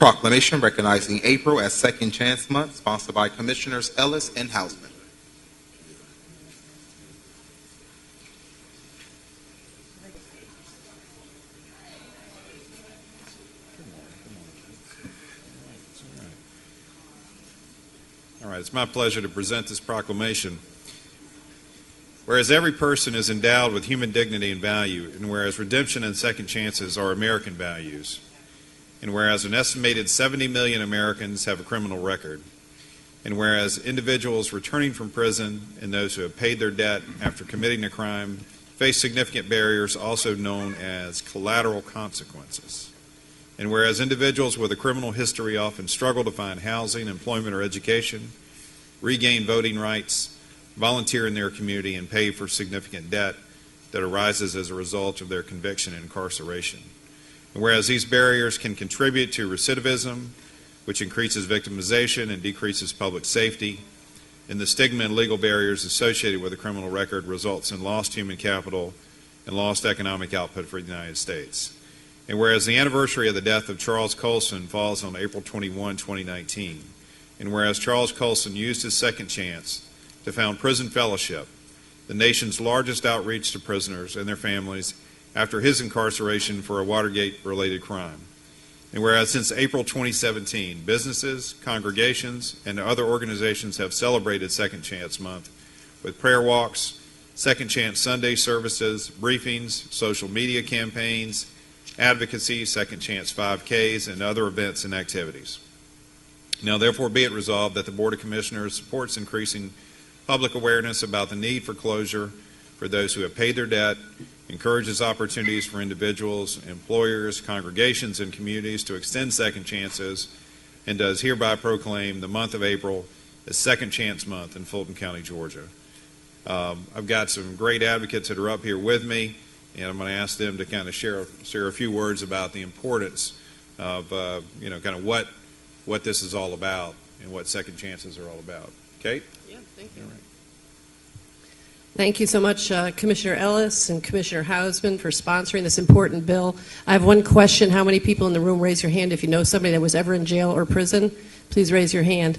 Proclamation recognizing April as Second Chance Month, sponsored by Commissioners Ellis and Hausman. All right, it's my pleasure to present this proclamation. Whereas every person is endowed with human dignity and value, and whereas redemption and second chances are American values, and whereas an estimated 70 million Americans have a criminal record, and whereas individuals returning from prison and those who have paid their debt after committing a crime face significant barriers, also known as collateral consequences, and whereas individuals with a criminal history often struggle to find housing, employment, or education, regain voting rights, volunteer in their community, and pay for significant debt that arises as a result of their conviction and incarceration. And whereas these barriers can contribute to recidivism, which increases victimization and decreases public safety, and the stigma and legal barriers associated with a criminal record results in lost human capital and lost economic output for the United States. And whereas the anniversary of the death of Charles Colson falls on April 21, 2019, and whereas Charles Colson used his second chance to found Prison Fellowship, the nation's largest outreach to prisoners and their families after his incarceration for a Watergate-related crime. And whereas since April 2017, businesses, congregations, and other organizations have celebrated Second Chance Month with prayer walks, Second Chance Sunday services, briefings, social media campaigns, advocacy, Second Chance 5Ks, and other events and activities. Now therefore be it resolved that the Board of Commissioners supports increasing public awareness about the need for closure for those who have paid their debt, encourages opportunities for individuals, employers, congregations, and communities to extend second chances, and does hereby proclaim the month of April as Second Chance Month in Fulton County, Georgia. I've got some great advocates that are up here with me, and I'm going to ask them to kind of share a few words about the importance of kind of what this is all about and what second chances are all about. Kate? Yeah, thank you. All right. Thank you so much, Commissioner Ellis and Commissioner Hausman, for sponsoring this important bill. I have one question. How many people in the room, raise your hand if you know somebody that was ever in jail or prison? Please raise your hand.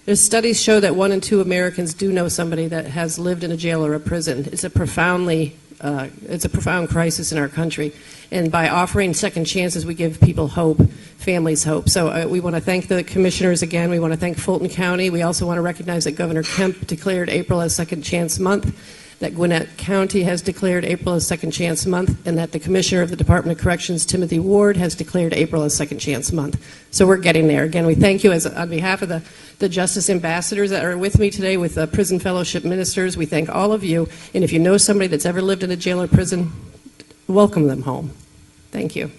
There's studies show that 1 in 2 Americans do know somebody that has lived in a jail or a prison. It's a profound crisis in our country. And by offering second chances, we give people hope, families hope. So we want to thank the commissioners again. We want to thank Fulton County. We also want to recognize that Governor Kemp declared April as Second Chance Month, that Gwinnett County has declared April as Second Chance Month, and that the Commissioner of the Department of Corrections, Timothy Ward, has declared April as Second Chance Month. So we're getting there. Again, we thank you on behalf of the Justice Ambassadors that are with me today, with the Prison Fellowship Ministers. We thank all of you. And if you know somebody that's ever lived in a jail or prison, welcome them home. Thank you.